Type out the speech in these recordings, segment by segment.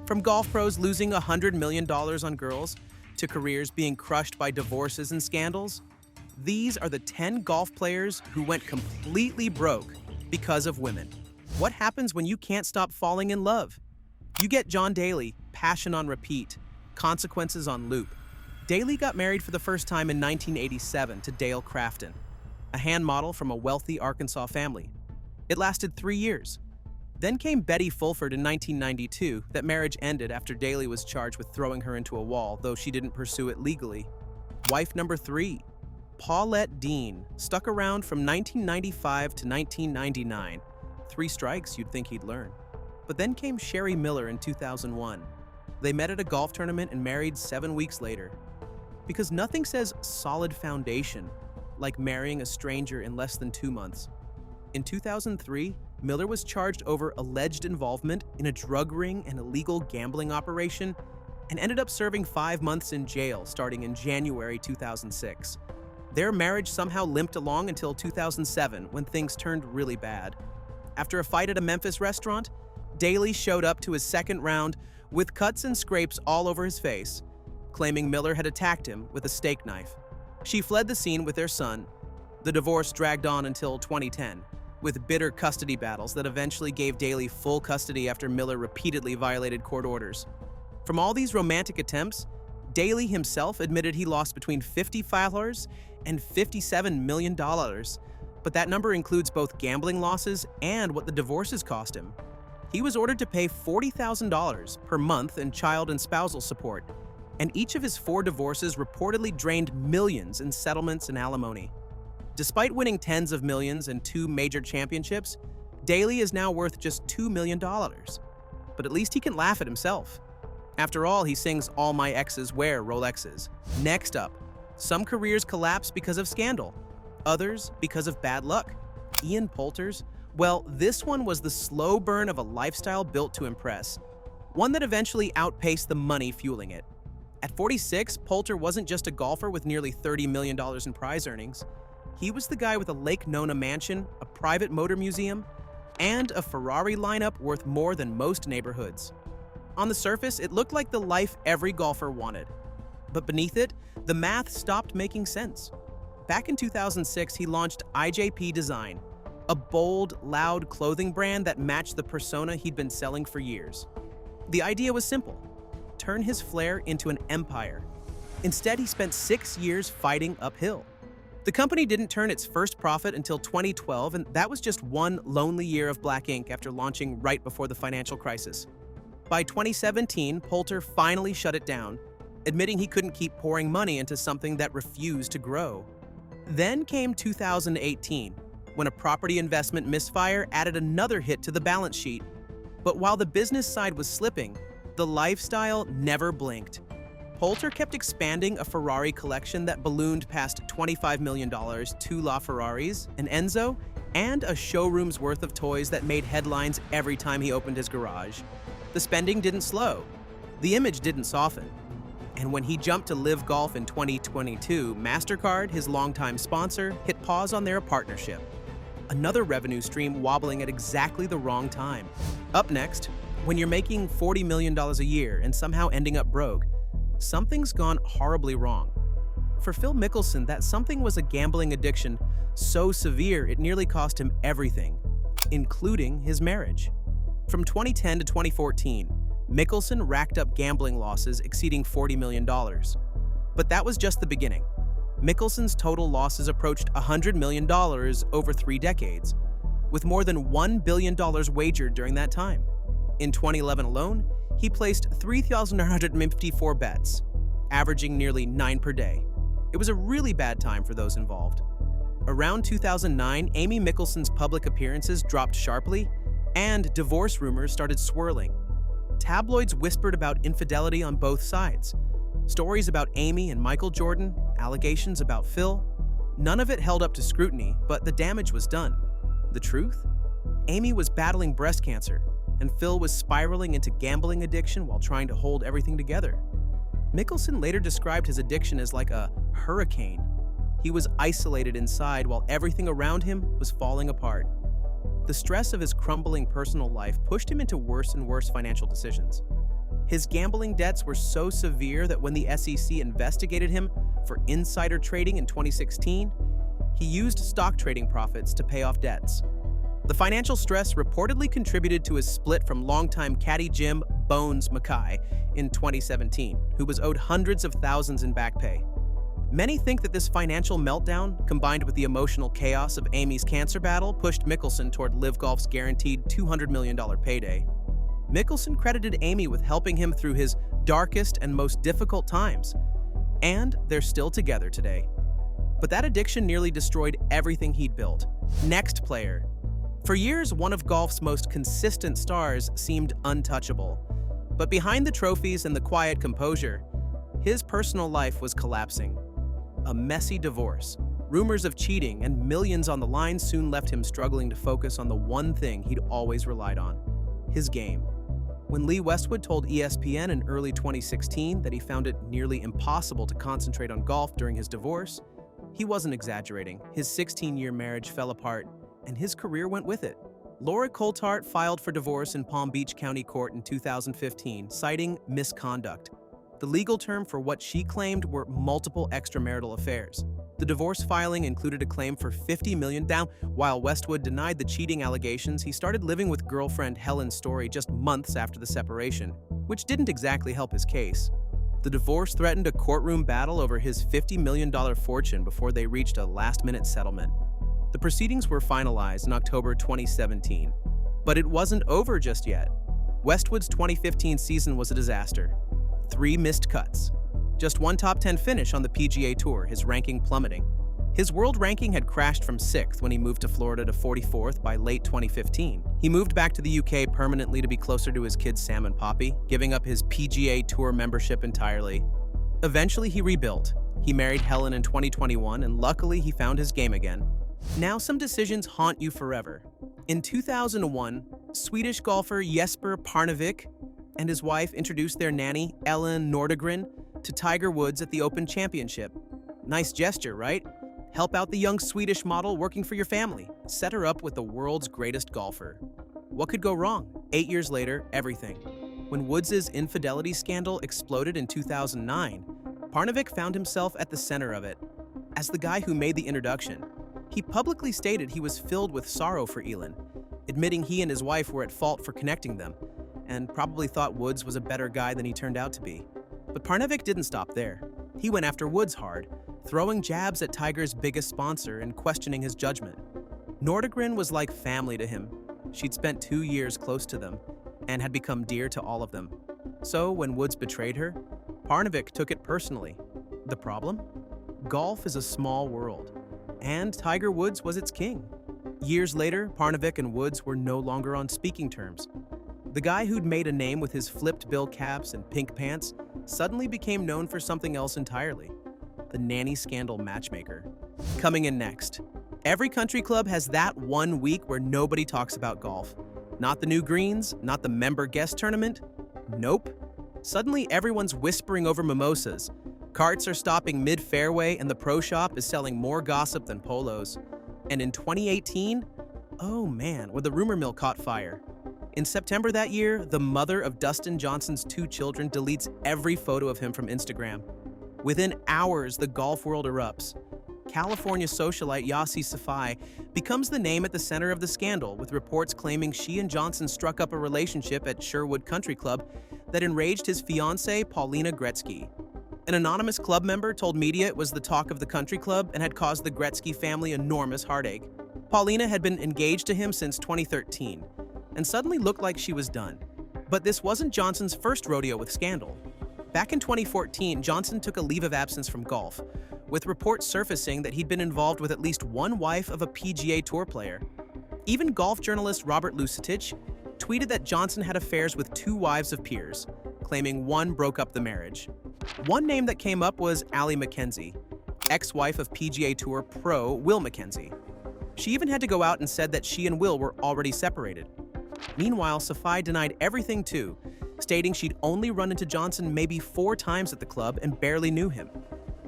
From golf pros losing $100 million on girls to careers being crushed by divorces and scandals, these are the 10 golf players who went completely broke because of women. What happens when you can't stop falling in love? You get John Daly, passion on repeat, consequences on loop. Daly got married for the first time in 1987 to Dale Crafton, a hand model from a wealthy Arkansas family. It lasted 3 years. Then came Betty Fulford in 1992. That marriage ended after Daly was charged with throwing her into a wall, though she didn't pursue it legally. Wife number 3, Paulette Dean, stuck around from 1995 to 1999. 3 strikes, you'd think he'd learn. But then came Sherry Miller in 2001. They met at a golf tournament and married 7 weeks later. Because nothing says solid foundation like marrying a stranger in less than 2 months. In 2003, Miller was charged over alleged involvement in a drug ring and illegal gambling operation and ended up serving 5 months in jail starting in January 2006. Their marriage somehow limped along until 2007 when things turned really bad. After a fight at a Memphis restaurant, Daly showed up to his second round with cuts and scrapes all over his face, claiming Miller had attacked him with a steak knife. She fled the scene with their son. The divorce dragged on until 2010, with bitter custody battles that eventually gave Daly full custody after Miller repeatedly violated court orders. From all these romantic attempts, Daly himself admitted he lost between $50 and $57 million, but that number includes both gambling losses and what the divorces cost him. He was ordered to pay $40,000 per month in child and spousal support, and each of his 4 divorces reportedly drained millions in settlements and alimony. Despite winning tens of millions and 2 major championships, Daly is now worth just $2 million. But at least he can laugh at himself. After all, he sings "All My Exes Wear Rolexes." Next up, some careers collapse because of scandal, others because of bad luck. Ian Poulter's? Well, this one was the slow burn of a lifestyle built to impress, one that eventually outpaced the money fueling it. At 46, Poulter wasn't just a golfer with nearly $30 million in prize earnings. He was the guy with a Lake Nona mansion, a private motor museum, and a Ferrari lineup worth more than most neighborhoods. On the surface, it looked like the life every golfer wanted. But beneath it, the math stopped making sense. Back in 2006, he launched IJP Design, a bold, loud clothing brand that matched the persona he'd been selling for years. The idea was simple: turn his flair into an empire. Instead, he spent 6 years fighting uphill. The company didn't turn its first profit until 2012, and that was just one lonely year of black ink after launching right before the financial crisis. By 2017, Poulter finally shut it down, admitting he couldn't keep pouring money into something that refused to grow. Then came 2018, when a property investment misfire added another hit to the balance sheet. But while the business side was slipping, the lifestyle never blinked. Poulter kept expanding a Ferrari collection that ballooned past $25 million, 2 LaFerraris, an Enzo, and a showroom's worth of toys that made headlines every time he opened his garage. The spending didn't slow. The image didn't soften. And when he jumped to Live Golf in 2022, MasterCard, his longtime sponsor, hit pause on their partnership. Another revenue stream wobbling at exactly the wrong time. Up next, when you're making $40 million a year and somehow ending up broke, something's gone horribly wrong. For Phil Mickelson, that something was a gambling addiction so severe it nearly cost him everything, including his marriage. From 2010 to 2014, Mickelson racked up gambling losses exceeding $40 million. But that was just the beginning. Mickelson's total losses approached $100 million over 3 decades, with more than $1 billion wagered during that time. In 2011 alone, he placed 3,954 bets, averaging nearly 9 per day. It was a really bad time for those involved. Around 2009, Amy Mickelson's public appearances dropped sharply, and divorce rumors started swirling. Tabloids whispered about infidelity on both sides. Stories about Amy and Michael Jordan, allegations about Phil. None of it held up to scrutiny, but the damage was done. The truth? Amy was battling breast cancer, and Phil was spiraling into gambling addiction while trying to hold everything together. Mickelson later described his addiction as like a hurricane. He was isolated inside while everything around him was falling apart. The stress of his crumbling personal life pushed him into worse and worse financial decisions. His gambling debts were so severe that when the SEC investigated him for insider trading in 2016, he used stock trading profits to pay off debts. The financial stress reportedly contributed to his split from longtime caddy Jim Bones Mackay in 2017, who was owed hundreds of thousands in back pay. Many think that this financial meltdown, combined with the emotional chaos of Amy's cancer battle, pushed Mickelson toward LIV Golf's guaranteed $200 million payday. Mickelson credited Amy with helping him through his darkest and most difficult times, and they're still together today. But that addiction nearly destroyed everything he'd built. Next player. For years, one of golf's most consistent stars seemed untouchable. But behind the trophies and the quiet composure, his personal life was collapsing. A messy divorce, rumors of cheating, and millions on the line soon left him struggling to focus on the one thing he'd always relied on: his game. When Lee Westwood told ESPN in early 2016 that he found it nearly impossible to concentrate on golf during his divorce, he wasn't exaggerating. His 16-year marriage fell apart, and his career went with it. Laura Coulthart filed for divorce in Palm Beach County Court in 2015, citing misconduct, the legal term for what she claimed were multiple extramarital affairs. The divorce filing included a claim for $50 million. While Westwood denied the cheating allegations, he started living with girlfriend Helen Story just months after the separation, which didn't exactly help his case. The divorce threatened a courtroom battle over his $50 million fortune before they reached a last-minute settlement. The proceedings were finalized in October 2017, but it wasn't over just yet. Westwood's 2015 season was a disaster. 3 missed cuts. Just one top 10 finish on the PGA Tour, his ranking plummeting. His world ranking had crashed from 6th when he moved to Florida to 44th by late 2015. He moved back to the UK permanently to be closer to his kids Sam and Poppy, giving up his PGA Tour membership entirely. Eventually, he rebuilt. He married Helen in 2021, and luckily he found his game again. Now some decisions haunt you forever. In 2001, Swedish golfer Jesper Parnevik and his wife introduced their nanny, Ellen Nordegren, to Tiger Woods at the Open Championship. Nice gesture, right? Help out the young Swedish model working for your family. Set her up with the world's greatest golfer. What could go wrong? 8 years later, everything. When Woods' infidelity scandal exploded in 2009, Parnevik found himself at the center of it. As the guy who made the introduction, he publicly stated he was filled with sorrow for Elin, admitting he and his wife were at fault for connecting them, and probably thought Woods was a better guy than he turned out to be. But Parnevik didn't stop there. He went after Woods hard, throwing jabs at Tiger's biggest sponsor and questioning his judgment. Nordegren was like family to him. She'd spent 2 years close to them and had become dear to all of them. So when Woods betrayed her, Parnevik took it personally. The problem? Golf is a small world, and Tiger Woods was its king. Years later, Parnevik and Woods were no longer on speaking terms. The guy who'd made a name with his flipped bill caps and pink pants suddenly became known for something else entirely: the nanny scandal matchmaker. Coming in next, every country club has that one week where nobody talks about golf. Not the new greens, not the member guest tournament. Nope. Suddenly everyone's whispering over mimosas. Carts are stopping mid-fairway and the pro shop is selling more gossip than polos. And in 2018, oh man, when the rumor mill caught fire. In September that year, the mother of Dustin Johnson's 2 children deletes every photo of him from Instagram. Within hours, the golf world erupts. California socialite Yasi Safai becomes the name at the center of the scandal, with reports claiming she and Johnson struck up a relationship at Sherwood Country Club that enraged his fiancée, Paulina Gretzky. An anonymous club member told media it was the talk of the country club and had caused the Gretzky family enormous heartache. Paulina had been engaged to him since 2013 and suddenly looked like she was done. But this wasn't Johnson's first rodeo with scandal. Back in 2014, Johnson took a leave of absence from golf, with reports surfacing that he'd been involved with at least one wife of a PGA Tour player. Even golf journalist Robert Lucetich tweeted that Johnson had affairs with 2 wives of peers, claiming one broke up the marriage. One name that came up was Allie McKenzie, ex-wife of PGA Tour pro Will McKenzie. She even had to go out and said that she and Will were already separated. Meanwhile, Safai denied everything too, stating she'd only run into Johnson maybe 4 times at the club and barely knew him.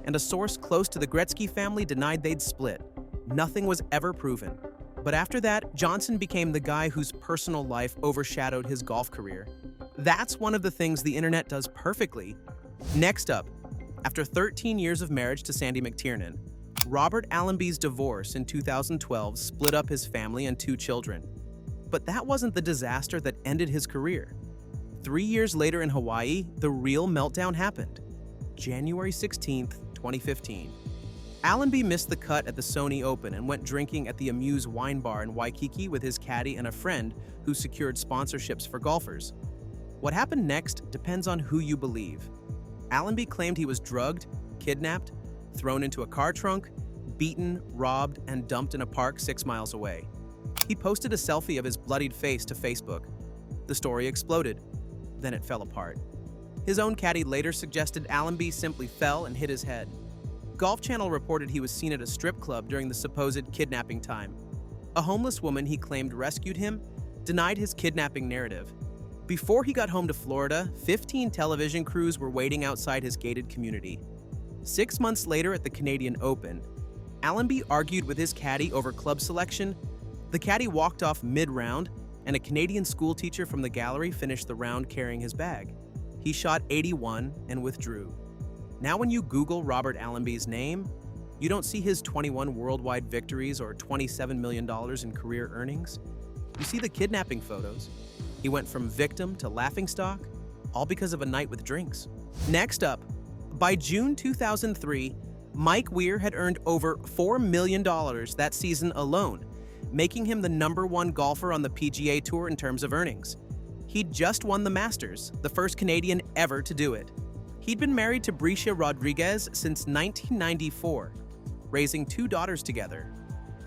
And a source close to the Gretzky family denied they'd split. Nothing was ever proven. But after that, Johnson became the guy whose personal life overshadowed his golf career. That's one of the things the internet does perfectly. Next up, after 13 years of marriage to Sandy McTiernan, Robert Allenby's divorce in 2012 split up his family and 2 children. But that wasn't the disaster that ended his career. 3 years later in Hawaii, the real meltdown happened. January 16th, 2015. Allenby missed the cut at the Sony Open and went drinking at the Amuse Wine Bar in Waikiki with his caddy and a friend who secured sponsorships for golfers. What happened next depends on who you believe. Allenby claimed he was drugged, kidnapped, thrown into a car trunk, beaten, robbed, and dumped in a park 6 miles away. He posted a selfie of his bloodied face to Facebook. The story exploded. Then it fell apart. His own caddy later suggested Allenby simply fell and hit his head. Golf Channel reported he was seen at a strip club during the supposed kidnapping time. A homeless woman he claimed rescued him denied his kidnapping narrative. Before he got home to Florida, 15 television crews were waiting outside his gated community. 6 months later at the Canadian Open, Allenby argued with his caddy over club selection. The caddy walked off mid-round, and a Canadian schoolteacher from the gallery finished the round carrying his bag. He shot 81 and withdrew. Now when you Google Robert Allenby's name, you don't see his 21 worldwide victories or $27 million in career earnings. You see the kidnapping photos. He went from victim to laughingstock, all because of a night with drinks. Next up, by June 2003, Mike Weir had earned over $4 million that season alone, making him the #1 golfer on the PGA Tour in terms of earnings. He'd just won the Masters, the first Canadian ever to do it. He'd been married to Bricia Rodriguez since 1994, raising 2 daughters together.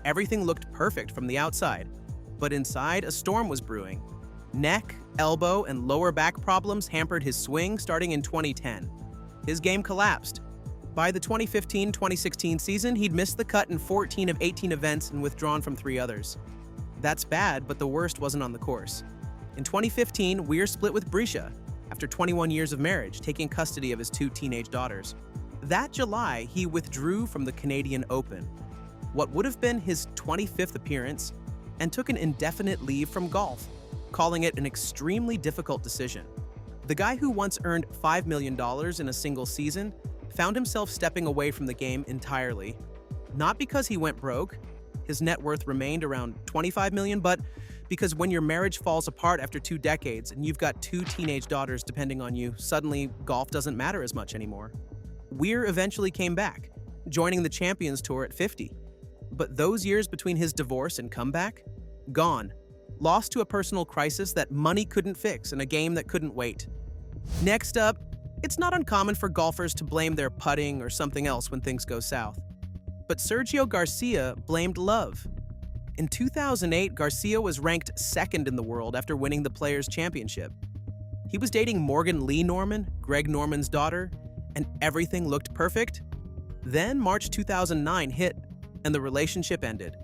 Everything looked perfect from the outside, but inside a storm was brewing. Neck, elbow, and lower back problems hampered his swing starting in 2010. His game collapsed. By the 2015-2016 season, he'd missed the cut in 14 of 18 events and withdrawn from 3 others. That's bad, but the worst wasn't on the course. In 2015, Weir split with Bricia after 21 years of marriage, taking custody of his 2 teenage daughters. That July, he withdrew from the Canadian Open, what would have been his 25th appearance, and took an indefinite leave from golf, calling it an extremely difficult decision. The guy who once earned $5 million in a single season found himself stepping away from the game entirely. Not because he went broke, his net worth remained around $25 million, but because when your marriage falls apart after 2 decades and you've got 2 teenage daughters depending on you, suddenly golf doesn't matter as much anymore. Weir eventually came back, joining the Champions Tour at 50. But those years between his divorce and comeback? Gone. Lost to a personal crisis that money couldn't fix and a game that couldn't wait. Next up, it's not uncommon for golfers to blame their putting or something else when things go south. But Sergio Garcia blamed love. In 2008, Garcia was ranked 2nd in the world after winning the Players' Championship. He was dating Morgan Lee Norman, Greg Norman's daughter, and everything looked perfect. Then March 2009 hit, and the relationship ended.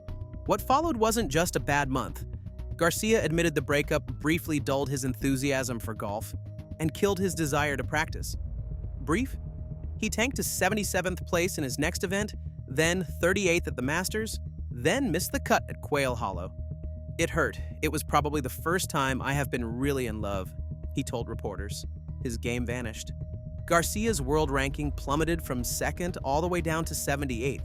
What followed wasn't just a bad month. Garcia admitted the breakup briefly dulled his enthusiasm for golf and killed his desire to practice. Brief? He tanked to 77th place in his next event, then 38th at the Masters, then missed the cut at Quail Hollow. It hurt. It was probably the first time I have been really in love, he told reporters. His game vanished. Garcia's world ranking plummeted from 2nd all the way down to 78th.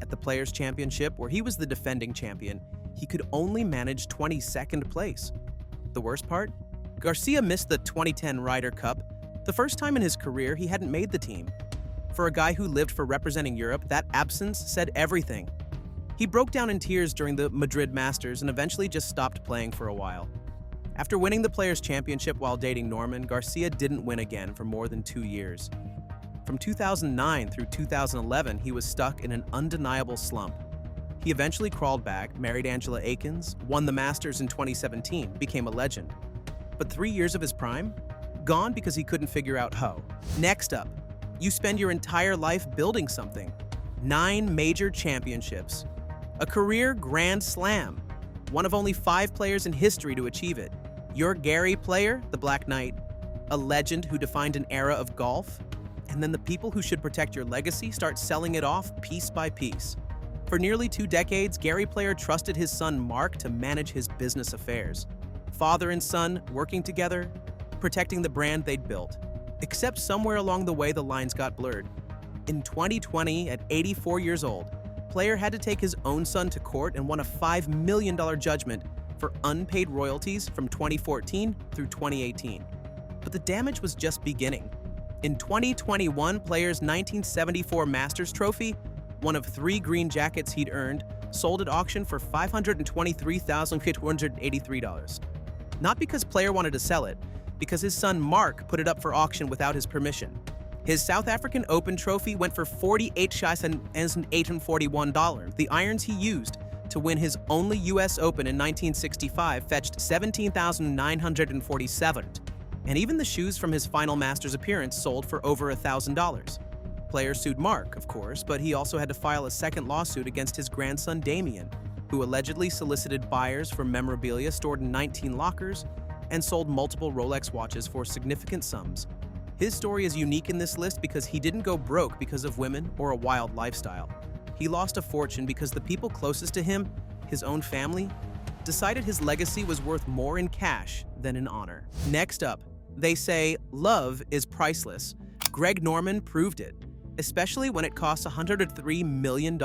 At the Players' Championship, where he was the defending champion, he could only manage 22nd place. The worst part? Garcia missed the 2010 Ryder Cup, the first time in his career he hadn't made the team. For a guy who lived for representing Europe, that absence said everything. He broke down in tears during the Madrid Masters and eventually just stopped playing for a while. After winning the Players' Championship while dating Norman, Garcia didn't win again for more than 2 years. From 2009 through 2011, he was stuck in an undeniable slump. He eventually crawled back, married Angela Akins, won the Masters in 2017, became a legend. But 3 years of his prime? Gone because he couldn't figure out how. Next up, you spend your entire life building something. 9 major championships. A career grand slam. One of only 5 players in history to achieve it. You're Gary Player, the Black Knight. A legend who defined an era of golf. And then the people who should protect your legacy start selling it off piece by piece. For nearly 2 decades, Gary Player trusted his son Mark to manage his business affairs. Father and son working together, protecting the brand they'd built. Except somewhere along the way, the lines got blurred. In 2020, at 84 years old, Player had to take his own son to court and won a $5 million judgment for unpaid royalties from 2014 through 2018. But the damage was just beginning. In 2021, Player's 1974 Masters trophy, one of 3 green jackets he'd earned, sold at auction for $523,883. Not because Player wanted to sell it, because his son Mark put it up for auction without his permission. His South African Open trophy went for $48,841. The irons he used to win his only U.S. Open in 1965 fetched $17,947. And even the shoes from his final Masters appearance sold for over $1,000. Player sued Mark, of course, but he also had to file a second lawsuit against his grandson Damien, who allegedly solicited buyers for memorabilia stored in 19 lockers and sold multiple Rolex watches for significant sums. His story is unique in this list because he didn't go broke because of women or a wild lifestyle. He lost a fortune because the people closest to him, his own family, decided his legacy was worth more in cash than in honor. Next up, they say love is priceless. Greg Norman proved it, especially when it costs $103 million.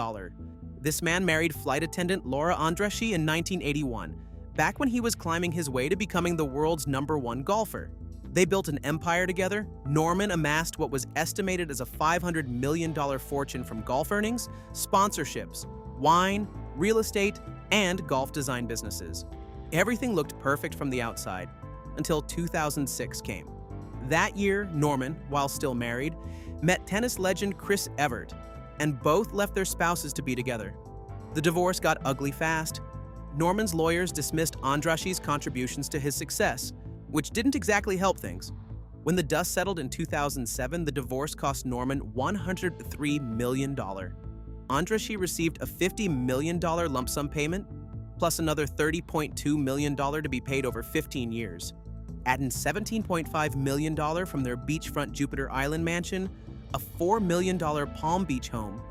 This man married flight attendant Laura Andraschi in 1981, back when he was climbing his way to becoming the world's #1 golfer. They built an empire together. Norman amassed what was estimated as a $500 million fortune from golf earnings, sponsorships, wine, real estate, and golf design businesses. Everything looked perfect from the outside, until 2006 came. That year, Norman, while still married, met tennis legend Chris Evert, and both left their spouses to be together. The divorce got ugly fast. Norman's lawyers dismissed Andraschi's contributions to his success, which didn't exactly help things. When the dust settled in 2007, the divorce cost Norman $103 million. Andraschi received a $50 million lump sum payment, plus another $30.2 million to be paid over 15 years. Add in $17.5 million from their beachfront Jupiter Island mansion, a $4 million Palm Beach home,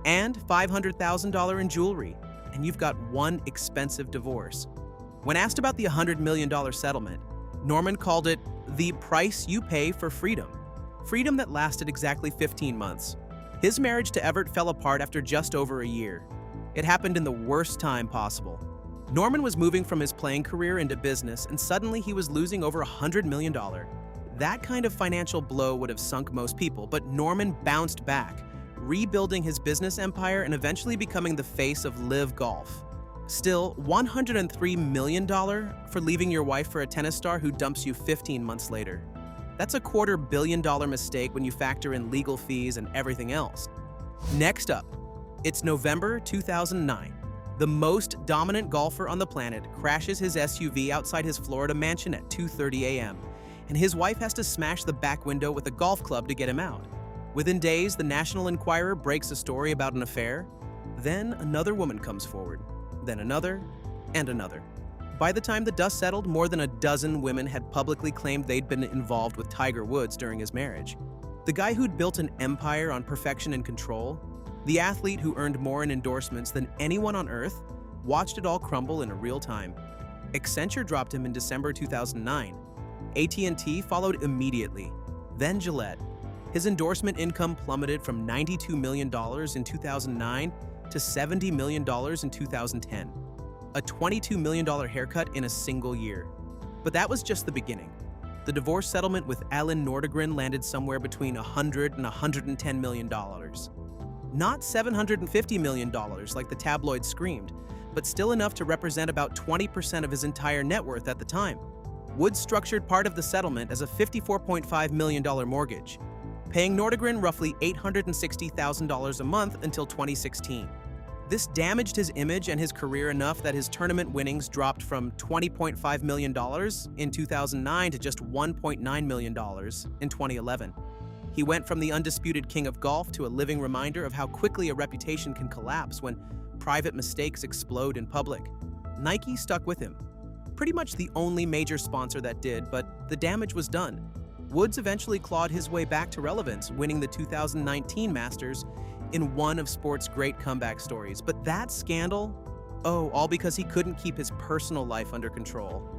and $500,000 in jewelry, and you've got one expensive divorce. When asked about the $100 million settlement, Norman called it the price you pay for freedom. Freedom that lasted exactly 15 months. His marriage to Evert fell apart after just over a year. It happened in the worst time possible. Norman was moving from his playing career into business, and suddenly he was losing over $100 million. That kind of financial blow would have sunk most people, but Norman bounced back, rebuilding his business empire and eventually becoming the face of LIV Golf. Still, $103 million for leaving your wife for a tennis star who dumps you 15 months later. That's a $250 million mistake when you factor in legal fees and everything else. Next up, it's November 2009. The most dominant golfer on the planet crashes his SUV outside his Florida mansion at 2:30 a.m., and his wife has to smash the back window with a golf club to get him out. Within days, the National Enquirer breaks a story about an affair. Then another woman comes forward. Then another, and another. By the time the dust settled, more than a dozen women had publicly claimed they'd been involved with Tiger Woods during his marriage. The guy who'd built an empire on perfection and control, the athlete who earned more in endorsements than anyone on earth, watched it all crumble in real time. Accenture dropped him in December 2009. AT&T followed immediately. Then Gillette. His endorsement income plummeted from $92 million in 2009 to $70 million in 2010, a $22 million haircut in a single year. But that was just the beginning. The divorce settlement with Ellen Nordegren landed somewhere between $100 and $110 million. Not $750 million like the tabloids screamed, but still enough to represent about 20% of his entire net worth at the time. Woods structured part of the settlement as a $54.5 million mortgage, paying Nordegren roughly $860,000 a month until 2016. This damaged his image and his career enough that his tournament winnings dropped from $20.5 million in 2009 to just $1.9 million in 2011. He went from the undisputed king of golf to a living reminder of how quickly a reputation can collapse when private mistakes explode in public. Nike stuck with him. Pretty much the only major sponsor that did, but the damage was done. Woods eventually clawed his way back to relevance, winning the 2019 Masters in one of sport's great comeback stories. But that scandal, all because he couldn't keep his personal life under control.